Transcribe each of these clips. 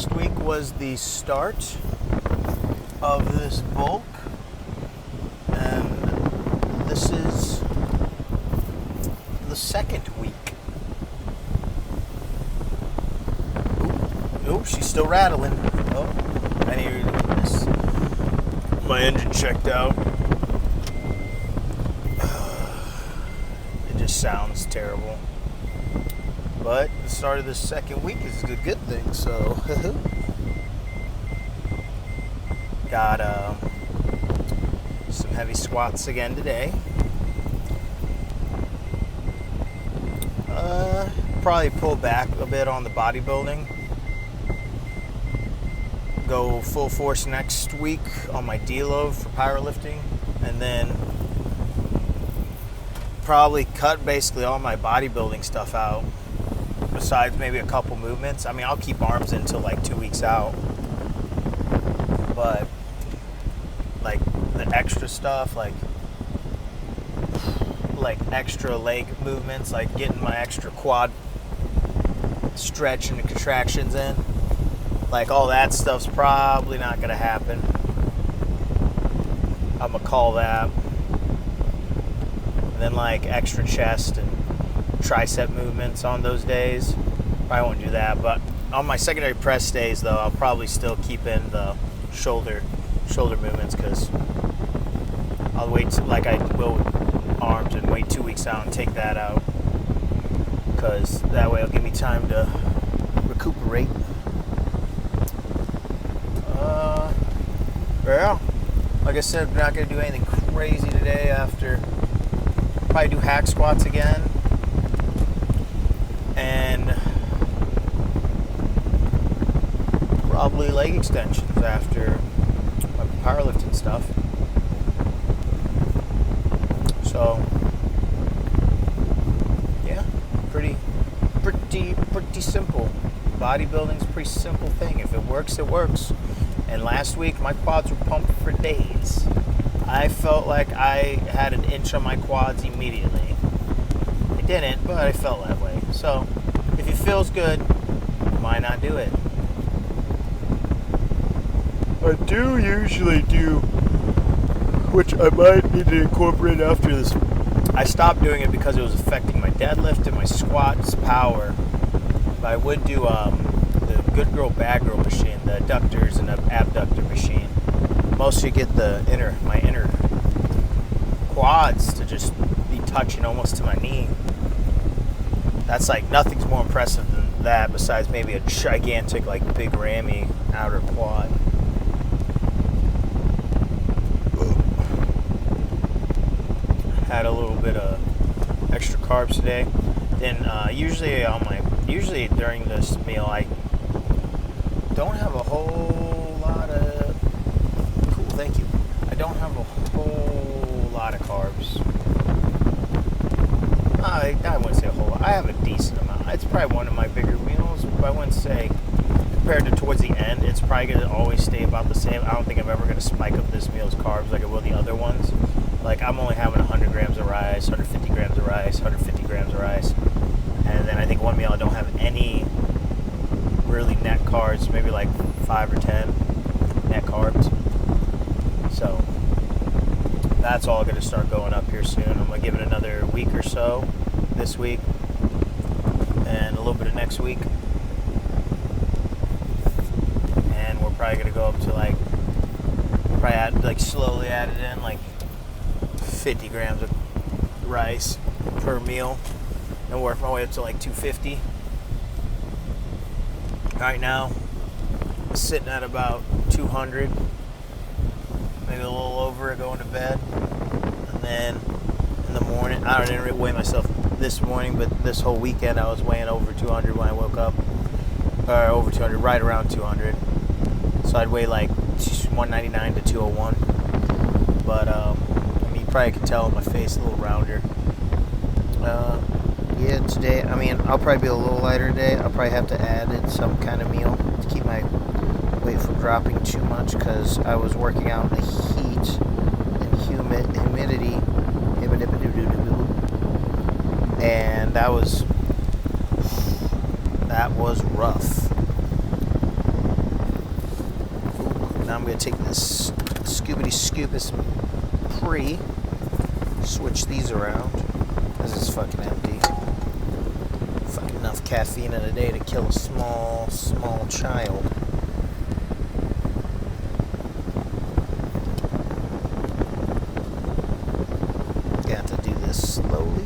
last week was the start of this bulk, and this is the second week. Ooh, she's still rattling. Oh, I hear this. My engine checked out. It just sounds terrible. But the start of this second week is a good thing, so. Got some heavy squats again today. Probably pull back a bit on the bodybuilding. Go full force next week on my deload for powerlifting, and then probably cut basically all my bodybuilding stuff out, besides maybe a couple movements. I mean, I'll keep arms until like 2 weeks out, but like the extra stuff, like extra leg movements, like getting my extra quad stretch and contractions in, like all that stuff's probably not gonna happen. I'm gonna call that. And then like extra chest and tricep movements on those days, I won't do that. But on my secondary press days though, I'll probably still keep in the shoulder movements, because I'll wait like I will with arms and wait 2 weeks out and take that out, because that way it'll give me time to recuperate. Yeah, like I said, I'm not gonna do anything crazy today. After probably do hack squats again, and probably leg extensions after my powerlifting stuff. So yeah, pretty simple. Bodybuilding's a pretty simple thing. If it works, it works. And last week my quads were pumped for days. I felt like I had an inch on my quads immediately. I didn't, but I felt that way. So if it feels good, why not do it? I do usually do, which I might need to incorporate after this. I stopped doing it because it was affecting my deadlift and my squats power. But I would do the good girl, bad girl machine, the adductors and the abductor machine. Mostly get my inner quads to just be touching almost to my knee. That's like, nothing's more impressive than that, besides maybe a gigantic, like, big rammy outer quad. Had a little bit of extra carbs today. Then usually during this meal I don't have a whole lot of thank you. I don't have a whole lot of carbs. I wouldn't say a whole lot. I have a decent amount. It's probably one of my bigger meals, but I wouldn't say, compared to towards the end, it's probably going to always stay about the same. I don't think I'm ever going to spike up this meal's carbs like I will the other ones. Like, I'm only having 100 grams of rice, 150 grams of rice, 150 grams of rice. And then I think one meal I don't have any really net carbs, maybe like 5 or 10 net carbs. So that's all going to start going up here soon. I'm going to give it another week or so this week and a little bit of next week. And we're probably going to go up to slowly add it in, like 50 grams of rice per meal, and work my way up to like 250. Right now, I'm sitting at about 200, maybe a little over it going to bed. And then in the morning, I didn't weigh myself this morning, but this whole weekend I was weighing over 200 when I woke up, or over 200, right around 200. So I'd weigh like 199 to 201. But you probably can tell my face a little rounder. Yeah, today, I'll probably be a little lighter today. I'll probably have to add in some kind of meal to keep my weight from dropping too much, because I was working out in the heat and humidity, and that was rough. I'm going to take this Scoobity Scoopus Pre, switch these around. This is fucking empty. Fucking enough caffeine in a day to kill a small child. Got to do this slowly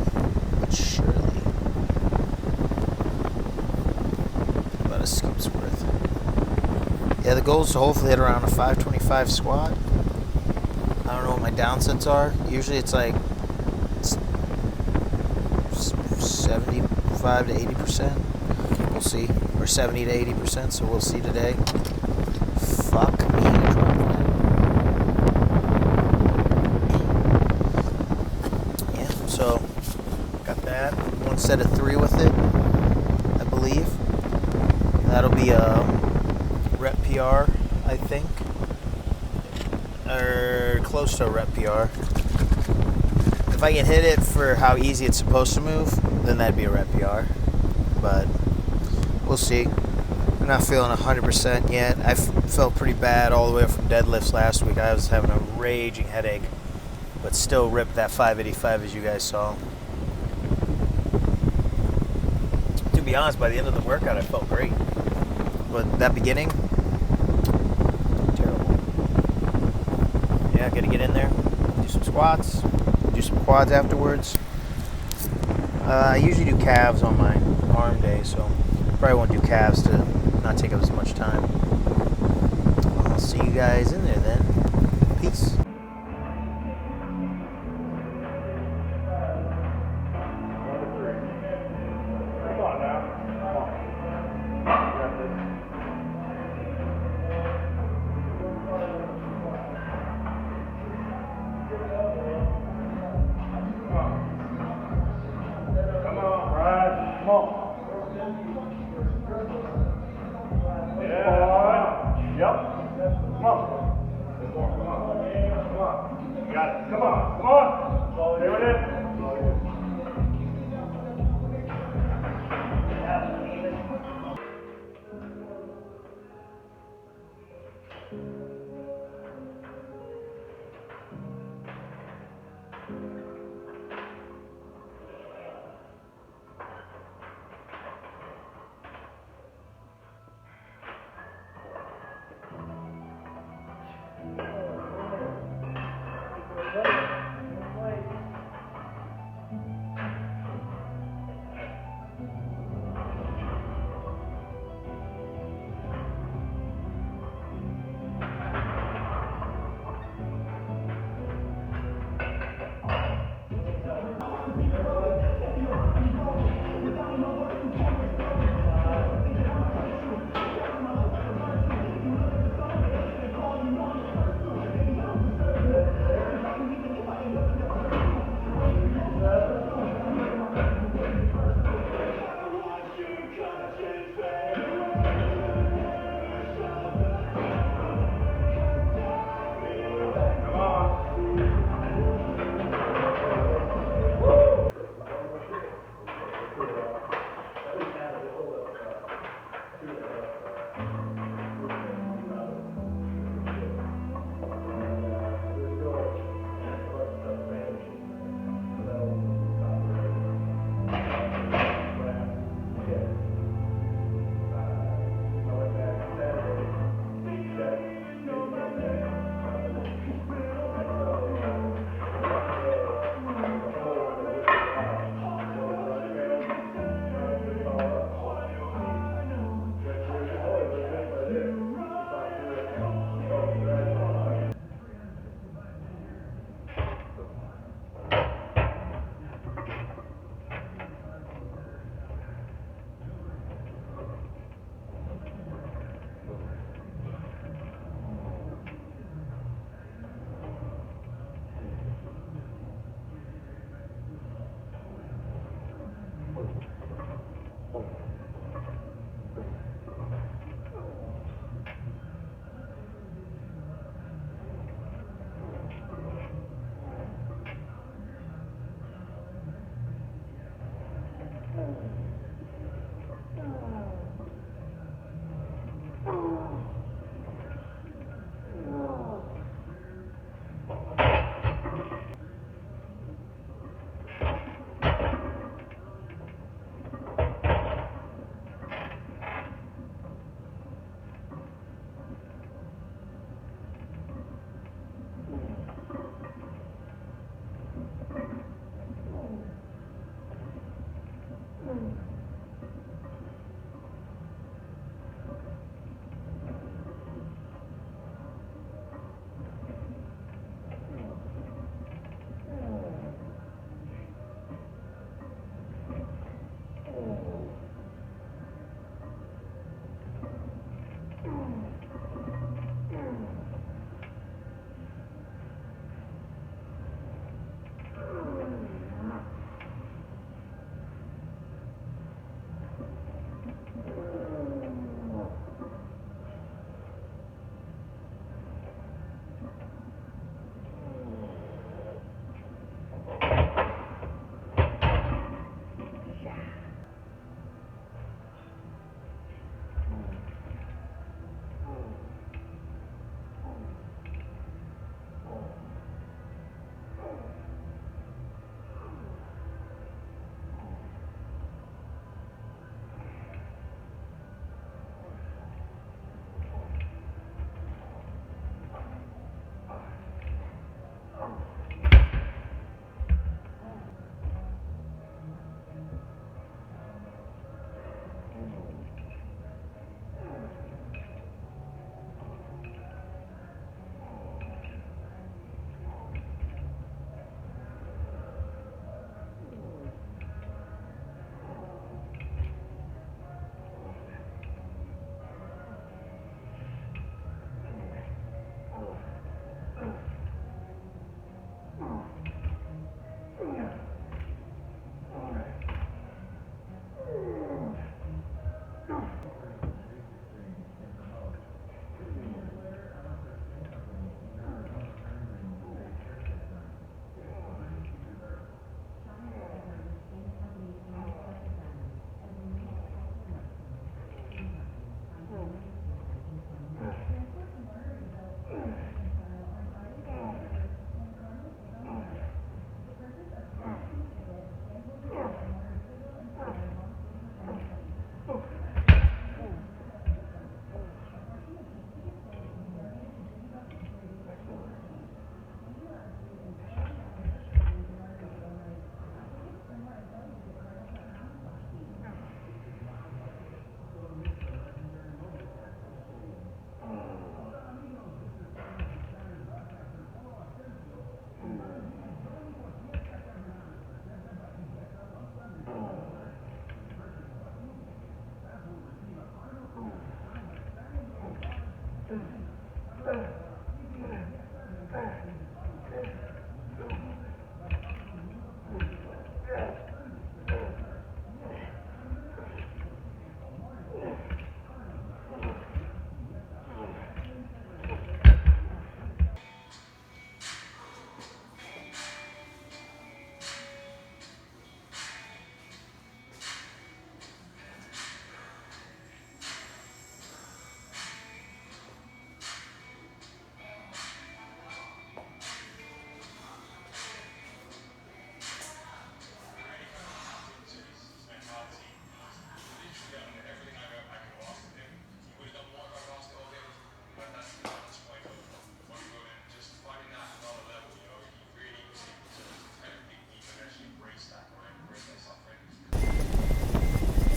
but surely. About a scoop's worth. Yeah, the goal is to hopefully hit around a 525 squat. I don't know what my downsets are. Usually it's like 75 to 80%. We'll see. Or 70 to 80%, so we'll see today. Fuck me. Yeah, so got that. One set of 3 with it, I believe. That'll be a rep PR, I think. Or close to a rep PR. If I can hit it for how easy it's supposed to move, then that'd be a rep PR. But we'll see. I'm not feeling 100% yet. I felt pretty bad all the way up from deadlifts last week. I was having a raging headache, but still ripped that 585 as you guys saw. To be honest, by the end of the workout, I felt great. But that beginning, terrible. Yeah, gotta get in there, do some squats, do some quads afterwards. I usually do calves on my arm day, so probably won't do calves to not take up as much time. I'll see you guys in there then. Peace.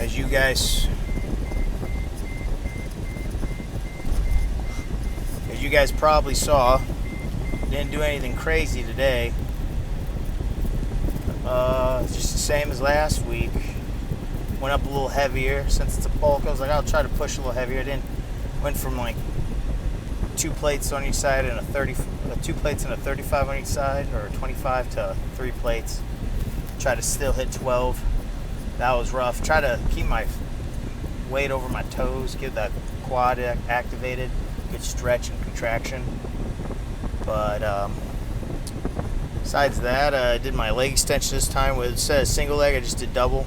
As you guys probably saw, didn't do anything crazy today. It's just the same as last week. Went up a little heavier since it's a bulk. I was like, I'll try to push a little heavier. Went from like 2 plates on each side and 2 plates and a 35 on each side, or 25 to 3 plates. Try to still hit 12. That was rough. Try to keep my weight over my toes, get that quad activated, good stretch and contraction. But besides that, I did my leg extension this time. Instead of single leg, I just did double.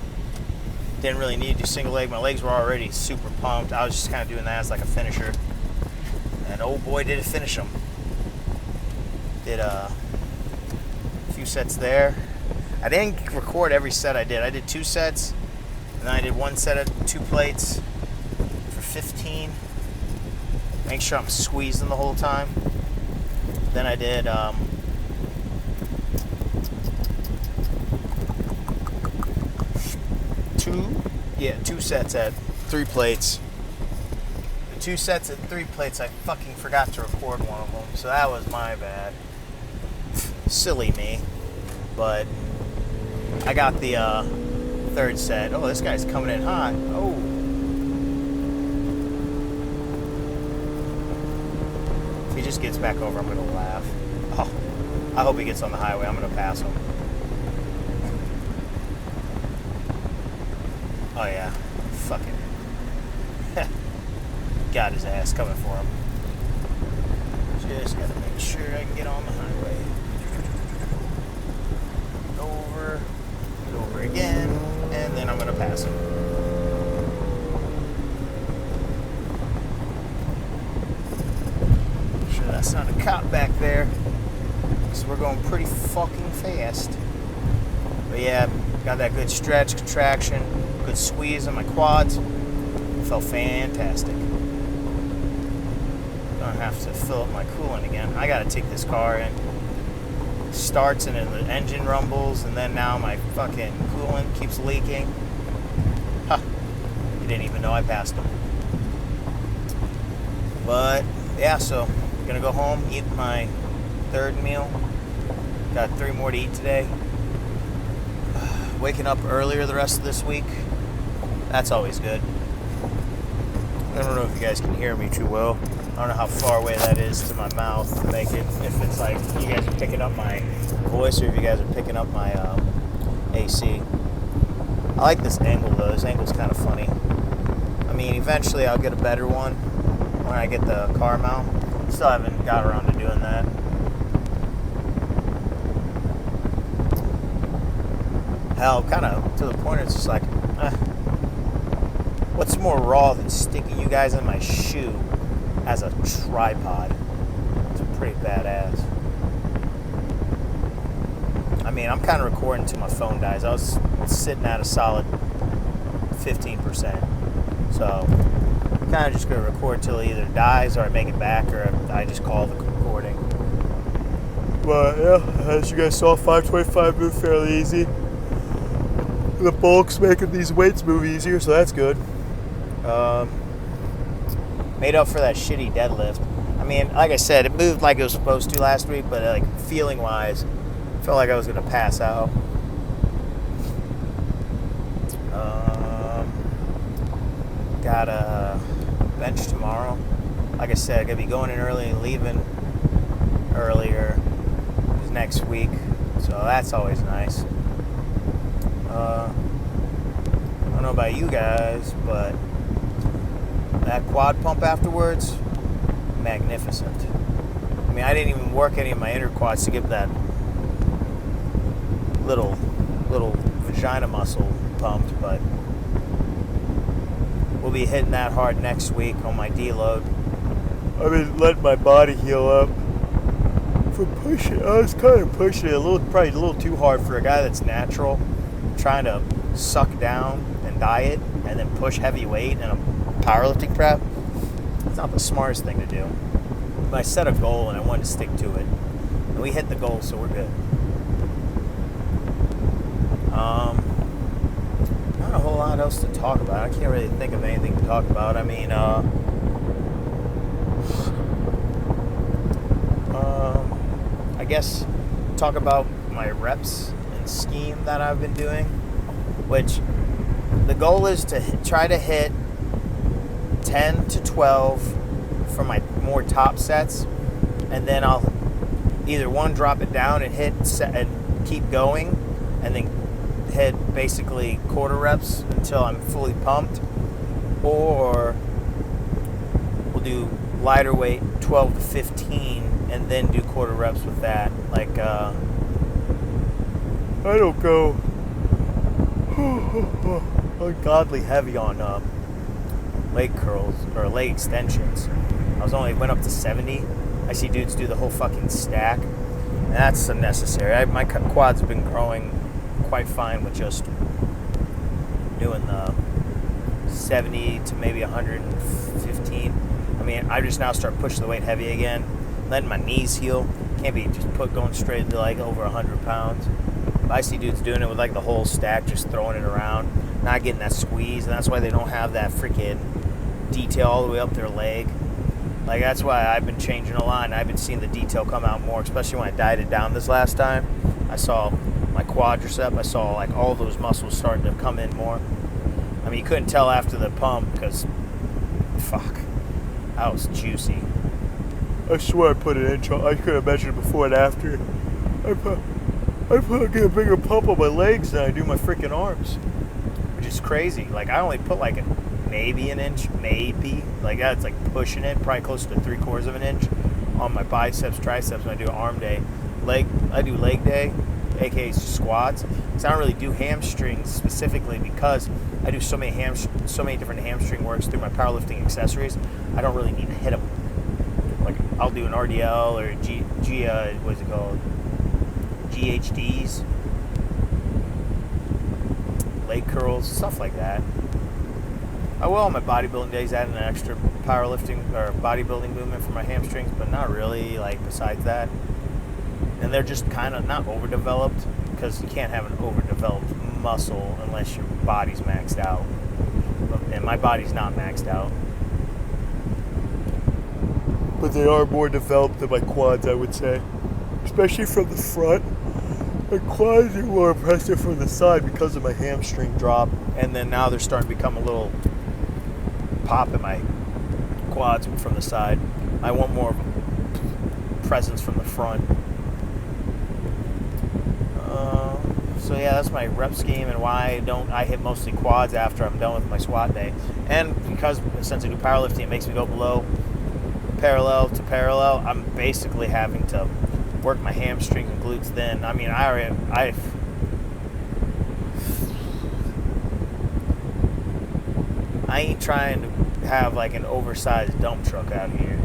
Didn't really need to do single leg. My legs were already super pumped. I was just kind of doing that as like a finisher. And oh boy, did it finish them. Did a few sets there. I didn't record every set I did. I did 2 sets, and then I did 1 set of 2 plates for 15. Make sure I'm squeezing the whole time. Then I did 2 sets at 3 plates. The 2 sets at 3 plates, I fucking forgot to record one of them, so that was my bad. Silly me. But I got the 3rd set. Oh, this guy's coming in hot. Oh. If he just gets back over, I'm going to laugh. Oh, I hope he gets on the highway. I'm going to pass him. Oh, yeah. Fucking. Got his ass coming for him. Just got to make sure I can get on the highway. Over again, and then I'm going to pass him. Make sure that's not a cop back there, because we're going pretty fucking fast. But yeah, got that good stretch, contraction, good squeeze on my quads. Felt fantastic. Gonna have to fill up my coolant again. I gotta take this car in. Starts and then the engine rumbles, and then now my fucking coolant keeps leaking. Huh. You didn't even know I passed them. But yeah, so I'm gonna go home, eat my 3rd meal. Got 3 more to eat today. Waking up earlier the rest of this week. That's always good. I don't know if you guys can hear me too well. I don't know how far away that is to my mouth to make it, if it's like you guys are picking up my voice or if you guys are picking up my AC. I like this angle though. This angle's kind of funny. I mean, eventually I'll get a better one when I get the car mount. Still haven't got around to doing that. Hell, kind of to the point it's just like, what's more raw than sticking you guys in my shoe as a tripod? It's pretty badass. I mean, I'm kind of recording till my phone dies. I was sitting at a solid 15%. So, I'm kind of just going to record till it either dies or I make it back or I just call the recording. But yeah, as you guys saw, 525 moved fairly easy. The bulk's making these weights move easier, so that's good. Made up for that shitty deadlift. I mean, like I said, it moved like it was supposed to last week, but like feeling wise, I felt like I was gonna pass out. Got a bench tomorrow. like I said, I'm going to be going in early and leaving earlier next week. So that's always nice. I don't know about you guys, but that quad pump afterwards, magnificent. I mean, I didn't even work any of my inner quads to give that little vagina muscle pumped, but we'll be hitting that hard next week on my deload. I've been letting my body heal up for pushing. I was kind of pushing it probably a little too hard for a guy that's natural, trying to suck down and diet and then push heavy weight in a powerlifting prep. It's not the smartest thing to do. But I set a goal and I wanted to stick to it. And we hit the goal, so we're good. Not a whole lot else to talk about. I can't really think of anything to talk about. I mean, I guess talk about my reps and scheme that I've been doing, which the goal is to try to hit 10 to 12 for my more top sets, and then I'll either drop it down and hit and keep going, and then hit basically quarter reps until I'm fully pumped, or we'll do lighter weight 12 to 15 and then do quarter reps with that. Like I don't go ungodly heavy on leg curls or leg extensions. I went up to 70. I see dudes do the whole fucking stack, and that's unnecessary. My quads have been growing quite fine with just doing the 70 to maybe 115. I mean, I just now start pushing the weight heavy again, letting my knees heal. Can't be just going straight into like over 100 pounds. But I see dudes doing it with like the whole stack, just throwing it around, not getting that squeeze, and that's why they don't have that freaking detail all the way up their leg. Like, that's why I've been changing a lot, and I've been seeing the detail come out more, especially when I dieted down this last time. I saw my quadricep, I saw like all those muscles starting to come in more. I mean, you couldn't tell after the pump because, fuck, that was juicy. I swear I put an inch on. I could have measured before and after. I get a bigger pump on my legs than I do my freaking arms, which is crazy. Like, I only put like maybe an inch, like that's like pushing it, probably close to 3/4 of an inch on my biceps, triceps when I do arm day. I do leg day, aka squats. So I don't really do hamstrings specifically because I do so many different hamstring works through my powerlifting accessories. I don't really need to hit them. Like, I'll do an RDL or what's it called? GHDs, leg curls, stuff like that. I will on my bodybuilding days add an extra powerlifting or bodybuilding movement for my hamstrings, but not really, like, besides that. And they're just kind of not overdeveloped, because you can't have an overdeveloped muscle unless your body's maxed out. And my body's not maxed out. But they are more developed than my quads, I would say. Especially from the front. My quads are more impressive from the side because of my hamstring drop. And then now they're starting to become a little pop in my quads from the side. I want more of a presence from the front. So yeah, that's my rep scheme and why I hit mostly quads after I'm done with my squat day. And because since I do powerlifting, it makes me go parallel to parallel. I'm basically having to work my hamstrings and glutes then. I mean, I ain't trying to have like an oversized dump truck out here.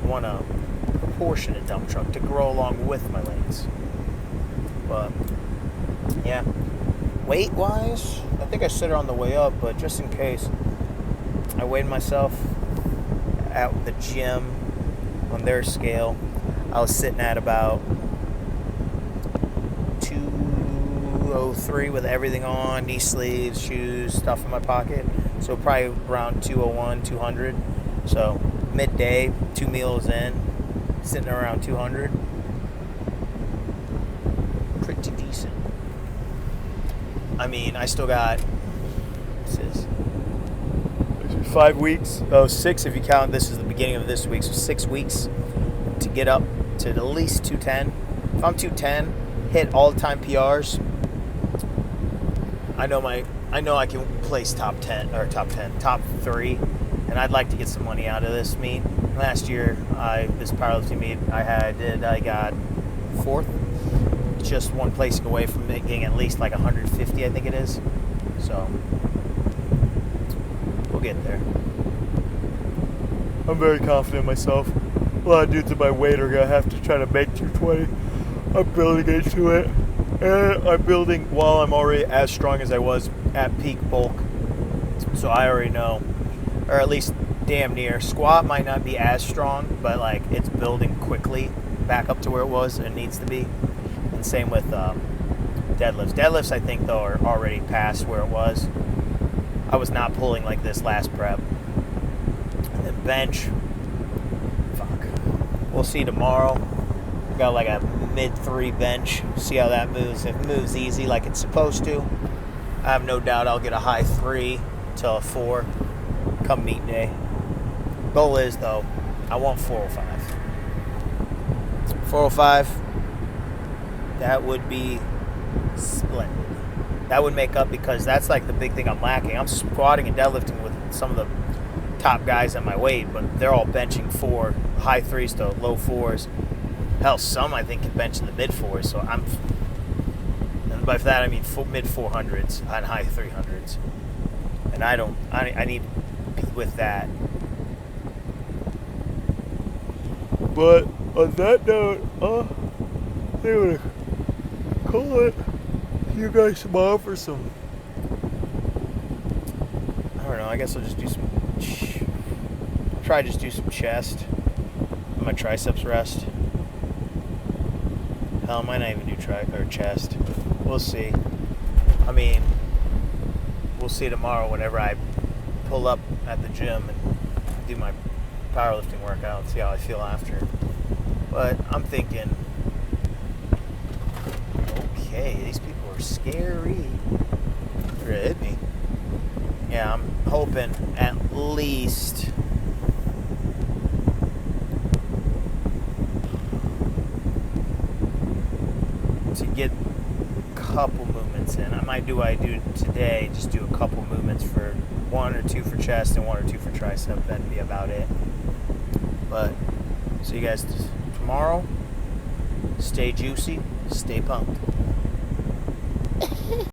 I want a proportionate dump truck to grow along with my legs. But yeah, weight wise, I think I said it on the way up, but just in case, I weighed myself at the gym on their scale. I was sitting at about 203 with everything on, knee sleeves, shoes, stuff in my pocket. So probably around 201, 200. So midday, 2 meals in, sitting around 200. Pretty decent. I mean, I still got, what's this? 5 weeks. Oh, 6 if you count this is the beginning of this week. So 6 weeks to get up to at least 210. If I'm 210, hit all-time PRs, I know I can place top 3, and I'd like to get some money out of this meet. Last year, this powerlifting meet I got 4th, just one placing away from making at least like 150, I think it is. So we'll get there. I'm very confident in myself. A lot of dudes in my weight are gonna have to try to make 220. I'm building into it, and I'm building while I'm already as strong as I was at peak bulk. So I already know, or at least damn near. Squat might not be as strong, but like it's building quickly back up to where it was and needs to be. And same with deadlifts. Deadlifts, I think, though, are already past where it was. I was not pulling like this last prep. And then bench, fuck. We'll see tomorrow. Got like a mid-3 bench. See how that moves. If it moves easy like it's supposed to, I have no doubt I'll get a high 3 to a 4 come meet day. Goal is, though, I want 405. 405, that would be splendid. That would make up, because that's like the big thing I'm lacking. I'm squatting and deadlifting with some of the top guys at my weight, but they're all benching 4, high 3s to low 4s. Hell, some I think can bench in the mid 4s. So and by that I mean mid 400s and high 300s. And I need to be with that. But on that note, I'm gonna call it. See you guys tomorrow for some, I don't know, I guess I'll just do some, try to just do some chest. Let my triceps rest. Hell, I might not even do chest. We'll see. I mean, we'll see tomorrow whenever I pull up at the gym and do my powerlifting workout, see how I feel after. But I'm thinking, okay, these people are scary. They're gonna hit me. Yeah, I'm hoping at least to get a couple movements in. I might do what I do today, just do a couple movements for 1 or 2 for chest and 1 or 2 for tricep. That'd be about it. But see you guys tomorrow. Stay juicy, stay pumped.